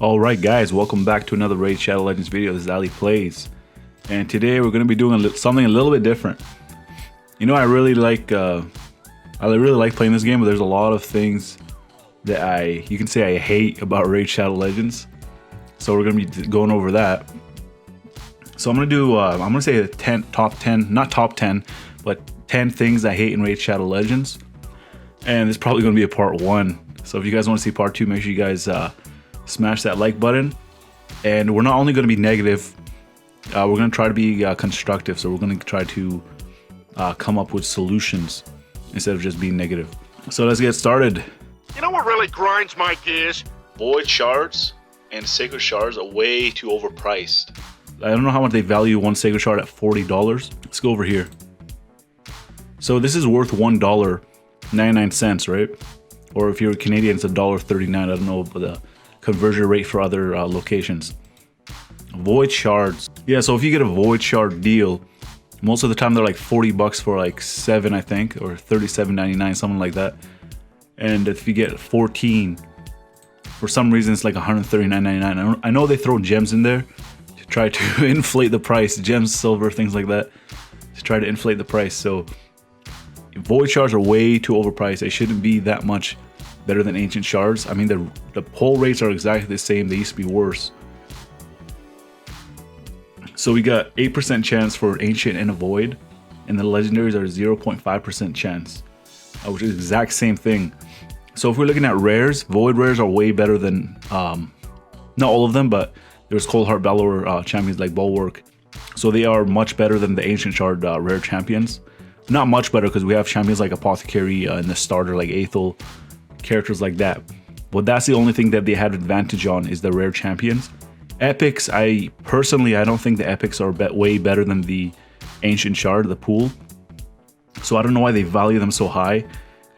Alright guys, welcome back to another Raid Shadow Legends video. This is Ali Plays. And today we're going to be doing something a little bit different. You know, I really like playing this game, but there's a lot of things that you can say I hate about Raid Shadow Legends. So we're going to be going over that. So I'm going to do, I'm going to say the top 10, not top 10, but 10 things I hate in Raid Shadow Legends. And it's probably going to be a part 1. So if you guys want to see part 2, make sure you guys smash that like button. And we're not only going to be negative, we're going to try to be constructive. So we're going to try to come up with solutions instead of just being negative. So let's get started. You know what really grinds my gears? Void shards and sacred shards are way too overpriced. I don't know how much they value one sacred shard at $40. Let's go over here. So this is worth $1.99, right? Or if you're Canadian, it's $1.39. I don't know the conversion rate for other locations. Void shards. Yeah, so if you get a void shard deal, most of the time they're like $40 for like 7, I think, or $37.99, something like that. And if you get 14, for some reason it's like $139.99. I know they throw gems in there to try to inflate the price, gems, silver, things like that, to try to inflate the price. So void shards are way too overpriced. They shouldn't be that much better than ancient shards. I mean, the pull rates are exactly the same. They used to be worse. So we got 8% chance for ancient and a void, and the legendaries are 0.5% chance, which is the exact same thing. So if we're looking at rares, void rares are way better than, not all of them, but there's Coldheart Bellower champions like Bulwark. So they are much better than the ancient shard rare champions. Not much better because we have champions like Apothecary in the starter, like Aethel, characters like that. But that's the only thing that they had advantage on, is the rare champions. Epics, I don't think the epics are way better than the ancient shard, the pool. So I don't know why they value them so high.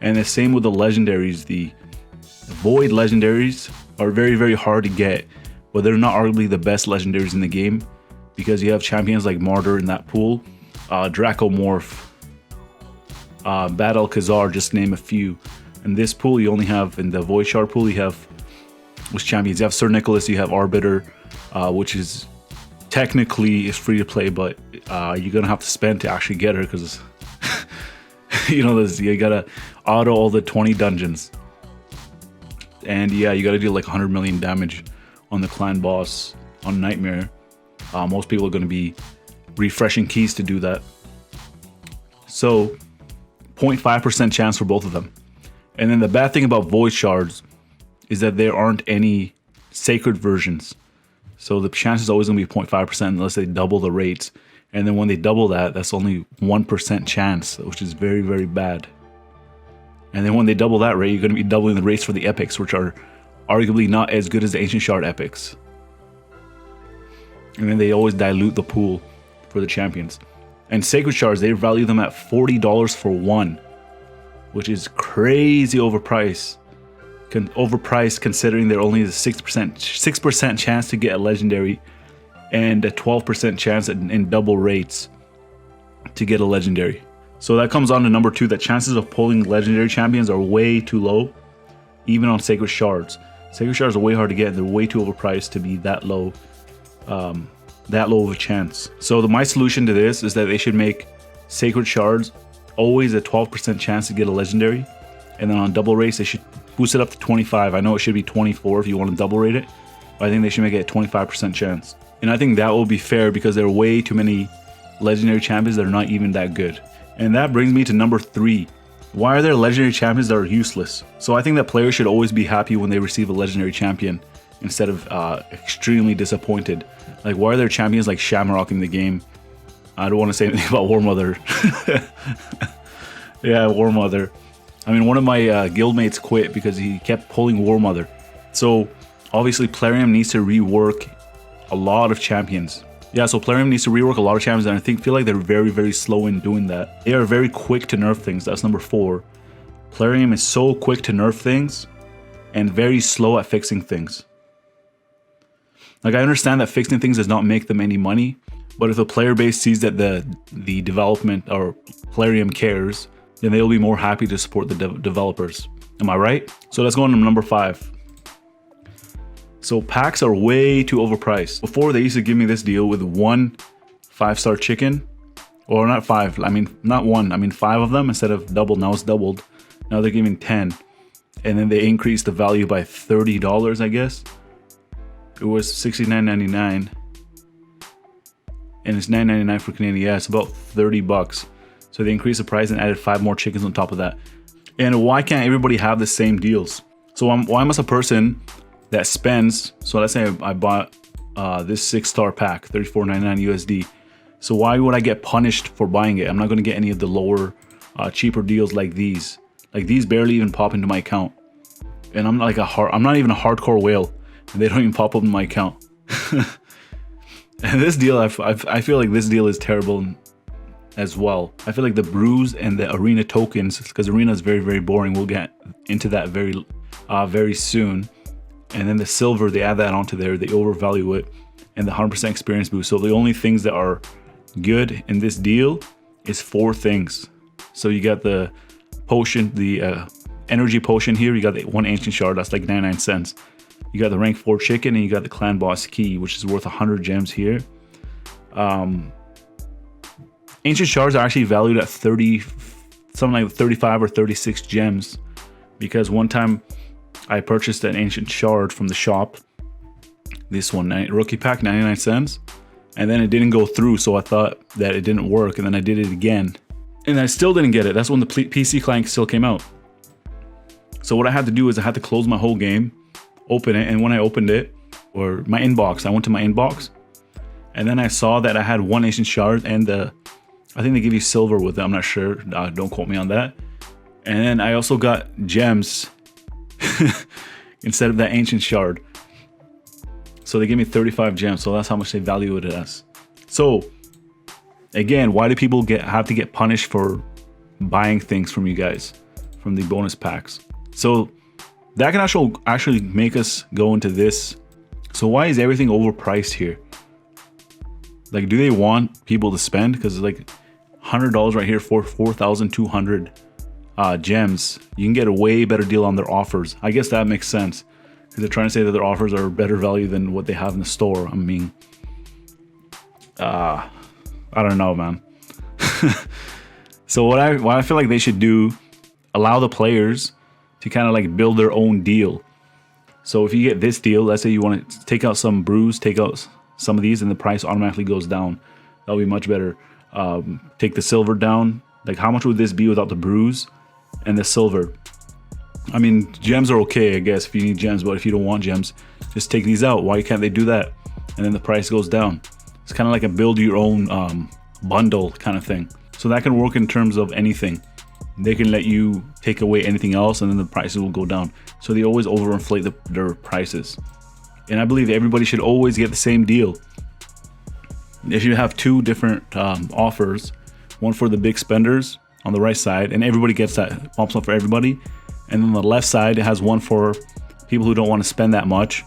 And the same with the legendaries. The void legendaries are very, very hard to get, but they're not arguably the best legendaries in the game, because you have champions like Martyr in that pool, Dracomorph, Bad Alcazar, just to name a few. In this pool, you only have, in the Void Shard pool, you have, which champions? You have Sir Nicholas, you have Arbiter, which is technically is free to play, but you're gonna have to spend to actually get her, because you know, you gotta auto all the 20 dungeons, and yeah, you gotta do like 100 million damage on the clan boss on Nightmare. Most people are gonna be refreshing keys to do that. So 0.5% chance for both of them. And then the bad thing about void shards is that there aren't any sacred versions. So the chance is always going to be 0.5% unless they double the rates. And then when they double that, that's only 1% chance, which is very, very bad. And then when they double that rate, you're going to be doubling the rates for the epics, which are arguably not as good as the ancient shard epics. And then they always dilute the pool for the champions. And sacred shards, they value them at $40 for one, which is crazy overpriced. Overpriced considering they're only the 6% chance to get a legendary, and a 12% chance in double rates to get a legendary. So that comes on to number 2, that chances of pulling legendary champions are way too low, even on sacred shards. Sacred shards are way hard to get, and they're way too overpriced to be that low of a chance. So my solution to this is that they should make sacred shards always a 12% chance to get a legendary, and then on double rates they should boost it up to 25. I know it should be 24 if you want to double rate it, but I think they should make it a 25% chance. And I think that will be fair, because there are way too many legendary champions that are not even that good. And that brings me to number 3. Why are there legendary champions that are useless? So I think that players should always be happy when they receive a legendary champion, instead of extremely disappointed. Like, why are there champions like Shamrock in the game? I don't want to say anything about War Mother. Yeah, War Mother. I mean, one of my guildmates quit because he kept pulling War Mother. So obviously Plarium needs to rework a lot of champions. Yeah, so Plarium needs to rework a lot of champions, and I feel like they're very, very slow in doing that. They are very quick to nerf things. That's number 4. Plarium is so quick to nerf things and very slow at fixing things. Like, I understand that fixing things does not make them any money, but if the player base sees that the development or Plarium cares, then they'll be more happy to support the developers. Am I right? So let's go on to number 5. So packs are way too overpriced. Before, they used to give me this deal with 1 5-star chicken, or not 5, I mean not 1, I mean 5 of them instead of double. Now it's doubled. Now they're giving 10, and then they increased the value by $30, I guess. It was $69.99, and it's $9.99 for Canadian. Yeah, it's about $30. So they increased the price and added 5 more chickens on top of that. And why can't everybody have the same deals? So why must a person that spends, so let's say I bought this 6-star pack, $34.99 USD. So why would I get punished for buying it? I'm not going to get any of the lower, cheaper deals like these. Like these barely even pop into my account. And I'm not even a hardcore whale, and they don't even pop up in my account. And this deal, I feel like this deal is terrible as well. I feel like the brews and the arena tokens, because arena is very, very boring. We'll get into that very soon. And then the silver, they add that onto there. They overvalue it, and the 100% experience boost. So the only things that are good in this deal is 4 things. So you got the potion, the energy potion here. You got the 1 ancient shard, that's like 99 cents. You got the rank 4 chicken, and you got the clan boss key, which is worth 100 gems here. Ancient shards are actually valued at 30, something like 35 or 36 gems, because one time I purchased an ancient shard from the shop. This one, rookie pack, 99 cents. And then it didn't go through, so I thought that it didn't work, and then I did it again. And I still didn't get it. That's when the PC Clank still came out. So what I had to do is I had to close my whole game, open it, and when I opened it, or my inbox, I went to my inbox, and then I saw that I had 1 ancient shard, and I think they give you silver with it, I'm not sure, don't quote me on that. And then I also got gems instead of that ancient shard. So they gave me 35 gems, so that's how much they value it as. So again, why do people have to get punished for buying things from you guys, from the bonus packs? So that can actually make us go into this. So why is everything overpriced here? Like, do they want people to spend? Because it's like $100 right here for 4,200 gems. You can get a way better deal on their offers. I guess that makes sense, because they're trying to say that their offers are better value than what they have in the store. I mean, I don't know, man. So what I feel like they should do, allow the players to kind of like build their own deal. So if you get this deal, let's say you want to take out some brews, take out some of these, and the price automatically goes down. That'll be much better. Take the silver down. Like, how much would this be without the brews and the silver? I mean, gems are okay, I guess, if you need gems, but if you don't want gems, just take these out. Why can't they do that? And then the price goes down. It's kind of like a build your own bundle kind of thing. So that can work in terms of anything. They can let you take away anything else, and then the prices will go down. So they always overinflate their prices. And I believe everybody should always get the same deal. If you have 2 different offers, one for the big spenders on the right side, and everybody gets that, pops up for everybody. And then on the left side, it has one for people who don't want to spend that much,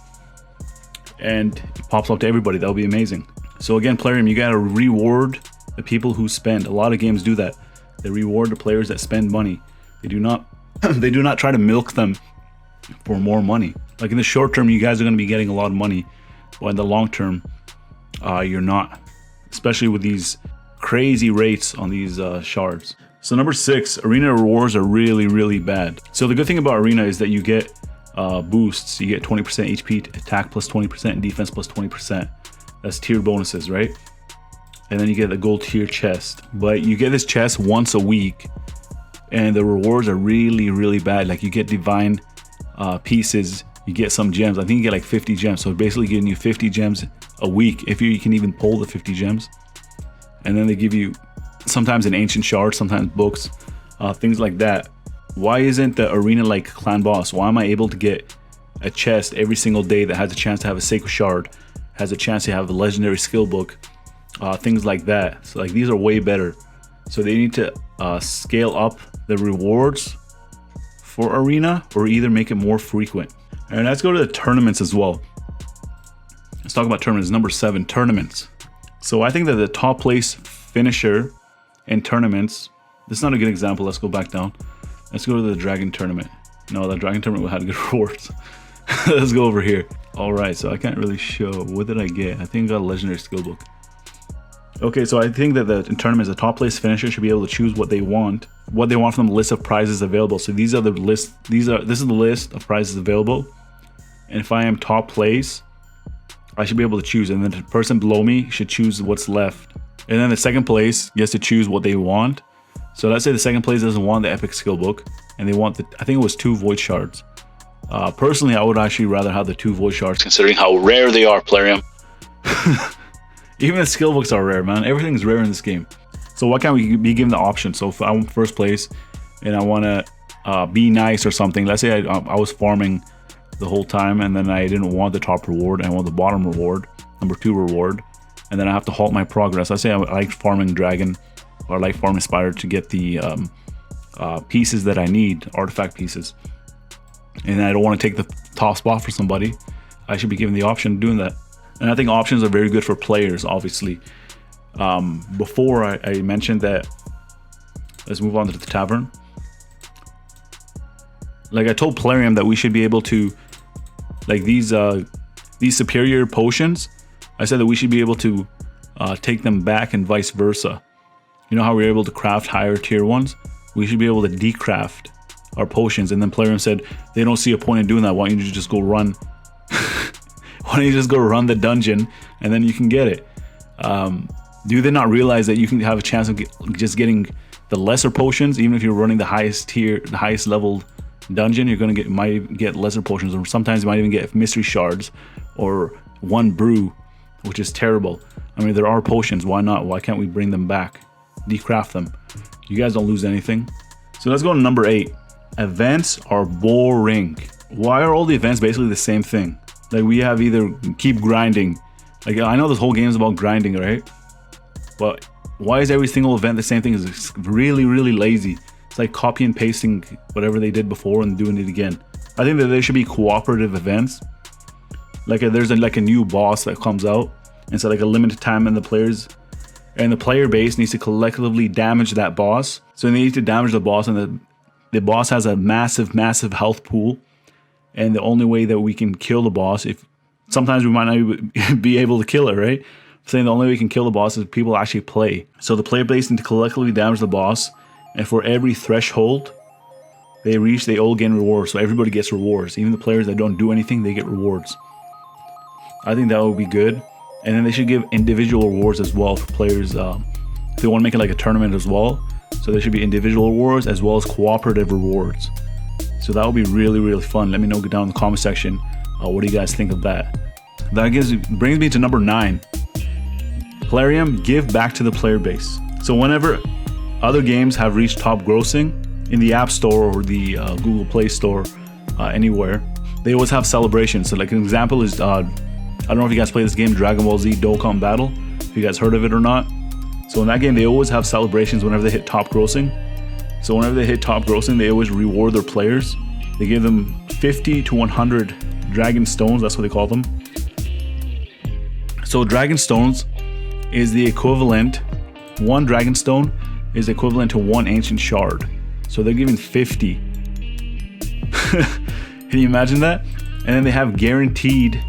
and it pops up to everybody. That would be amazing. So again, Plarium, you gotta reward the people who spend. A lot of games do that. They reward the players that spend money. They do not they do not try to milk them for more money. Like in the short term, you guys are going to be getting a lot of money, but in the long term, you're not. Especially with these crazy rates on these shards. So number 6, arena rewards are really, really bad. So the good thing about arena is that you get boosts. You get 20% HP attack plus 20% and defense plus 20%. That's tier bonuses, right? And then you get the gold tier chest. But you get this chest once a week, and the rewards are really, really bad. Like you get divine pieces, you get some gems. I think you get like 50 gems. So basically giving you 50 gems a week, if you can even pull the 50 gems. And then they give you sometimes an ancient shard, sometimes books, things like that. Why isn't the arena like clan boss? Why am I able to get a chest every single day that has a chance to have a sacred shard, has a chance to have a legendary skill book, things like that? So like these are way better. So they need to scale up the rewards for arena, or either make it more frequent. And let's go to the tournaments as well. Let's talk about tournaments. Number 7, tournaments. So I think that the top place finisher in tournaments, this is not a good example. Let's go back down. Let's go to the dragon tournament. No, the dragon tournament had good rewards. Let's go over here. All right, so I can't really show. What did I get? I think I got a legendary skill book. Okay, so I think that in tournaments, the top place finisher should be able to choose what they want from the list of prizes available. So this is the list of prizes available. And if I am top place, I should be able to choose. And then the person below me should choose what's left. And then the second place gets to choose what they want. So let's say the second place doesn't want the epic skill book, and they want I think it was 2 void shards. Personally, I would actually rather have the 2 void shards, considering how rare they are, Plarium. Even the skill books are rare, man. Everything's rare in this game. So why can't we be given the option? So if I'm first place and I want to be nice or something, let's say I was farming the whole time and then I didn't want the top reward, I want the bottom reward, number 2 reward, and then I have to halt my progress. Let's say I like farming dragon or like farming spider to get the pieces that I need, artifact pieces, and I don't want to take the top spot for somebody, I should be given the option of doing that. And I think options are very good for players, obviously. Before I mentioned that, let's move on to the tavern. Like I told Plarium that we should be able to, like these superior potions, I said that we should be able to take them back and vice versa. You know how we're able to craft higher tier ones? We should be able to decraft our potions. And then Plarium said, they don't see a point in doing that. Why don't you just go run? Why don't you just go run the dungeon and then you can get it? Do they not realize that you can have a chance of just getting the lesser potions? Even if you're running the highest tier, the highest level dungeon, you're gonna might get lesser potions, or sometimes you might even get mystery shards or 1 brew, which is terrible. I mean, there are potions. Why not? Why can't we bring them back? Decraft them. You guys don't lose anything. So let's go to number 8. Events are boring. Why are all the events basically the same thing? Like we have either keep grinding. Like I know this whole game is about grinding, right? But why is every single event the same thing? It's really, really lazy. It's like copy and pasting whatever they did before and doing it again. I think that there should be cooperative events. Like there's a new boss that comes out, and so like a limited time, and the player base needs to collectively damage that boss. So they need to damage the boss, and the boss has a massive health pool. And the only way that we can kill the boss, if sometimes we might not be able to kill it, right? I'm saying the only way we can kill the boss is people actually play. So the player base need to collectively damage the boss, and for every threshold they reach, they all gain rewards. So everybody gets rewards. Even the players that don't do anything, they get rewards. I think that would be good. And then they should give individual rewards as well for players. If they want to make it like a tournament as well. So there should be individual rewards as well as cooperative rewards. So that would be really, really fun. Let me know down in the comment section. What do you guys think of that? That brings me to number 9. Plarium, give back to the player base. So whenever other games have reached top grossing in the App Store or the Google Play Store, anywhere, they always have celebrations. So like an example is, I don't know if you guys play this game, Dragon Ball Z Dokkan Battle, if you guys heard of it or not. So in that game, they always have celebrations whenever they hit top grossing. So whenever they hit top grossing, they always reward their players. They give them 50 to 100 dragon stones, that's what they call them. So dragon stones is the equivalent, 1 dragon stone is equivalent to 1 ancient shard. So they're giving 50. Can you imagine that? And then they have guaranteed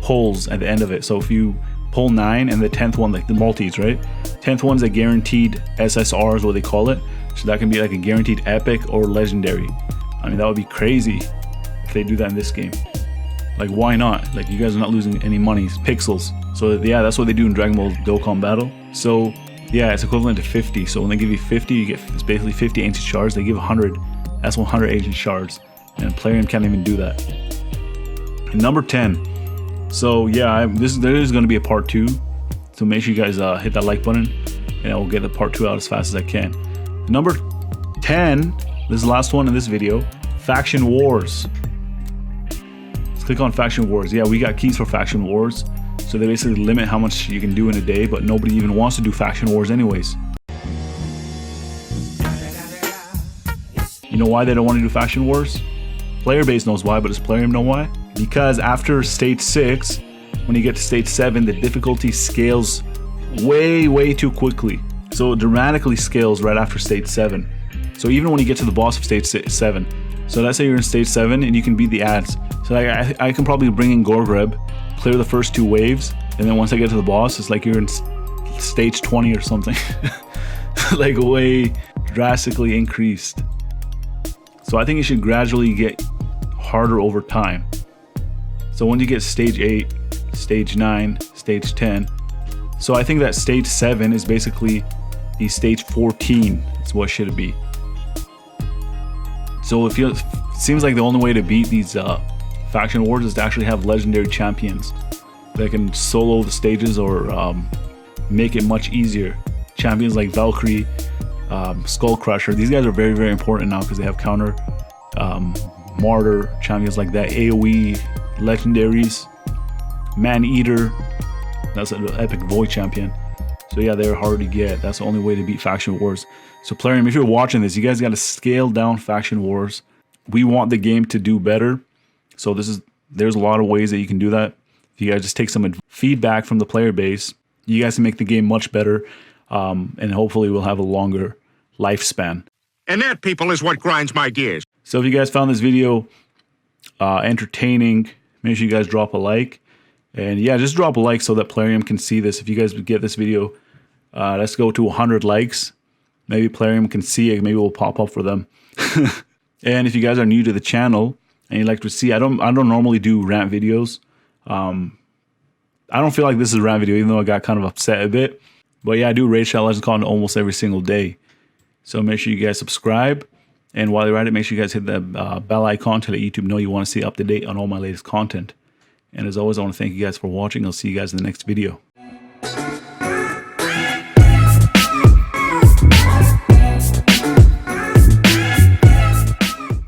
pulls at the end of it. So if you pull 9 and the 10th one, like the multis, right? 10th one's a guaranteed SSR is what they call it. So that can be like a guaranteed epic or legendary. I mean, that would be crazy if they do that in this game. Like, why not? Like, you guys are not losing any money. It's pixels. So yeah, that's what they do in Dragon Ball Dokkan Battle. So yeah, it's equivalent to 50. So when they give you 50, you get, it's basically 50 ancient shards. They give 100. That's 100 ancient shards. And Plarium can't even do that. And number 10. So yeah, there is going to be a part 2. So make sure you guys hit that like button, and I will get the part 2 out as fast as I can. Number 10, this is the last one in this video, Faction Wars. Let's click on Faction Wars. Yeah, we got keys for Faction Wars. So they basically limit how much you can do in a day, but nobody even wants to do Faction Wars anyways. You know why they don't want to do Faction Wars? Player base knows why, but does Plarium know why? Because after stage 6, when you get to stage 7, the difficulty scales way too quickly. So it dramatically scales right after stage 7. So even when you get to the boss of stage 7, so let's say you're in stage 7 and you can beat the ads. So So I can probably bring in Gorgreb, clear the first 2 waves, and then once I get to the boss, it's like you're in stage 20 or something. Like way drastically increased. So I think it should gradually get harder over time. So when you get stage 8, stage 9, stage 10. So I think that stage 7 is basically the stage 14. It's what should it be. So it seems like the only way to beat these faction wars is to actually have legendary champions that can solo the stages or make it much easier. Champions like Valkyrie, Skull Crusher, these guys are very, very important now because they have counter. Martyr, champions like that, AoE, legendaries, Man-Eater, that's an epic void champion. So yeah, they're hard to get. That's the only way to beat faction wars. So Plarium, if you're watching this, you guys got to scale down faction wars. We want the game to do better. So there's a lot of ways that you can do that. If you guys just take some feedback from the player base, you guys can make the game much better. And hopefully we'll have a longer lifespan. And that, people, is what grinds my gears. So if you guys found this video entertaining, make sure you guys drop a like. And yeah, just drop a like so that Plarium can see this. If you guys get this video, let's go to 100 likes. Maybe Plarium can see it. Maybe we'll pop up for them. And if you guys are new to the channel and you'd like to see, I don't normally do rant videos. I don't feel like this is a rant video, even though I got kind of upset a bit. But yeah, I do Raid Shadow Legends content almost every single day. So make sure you guys subscribe. And while you're at it, make sure you guys hit the bell icon to let YouTube know you want to stay up to date on all my latest content. And as always, I want to thank you guys for watching. I'll see you guys in the next video.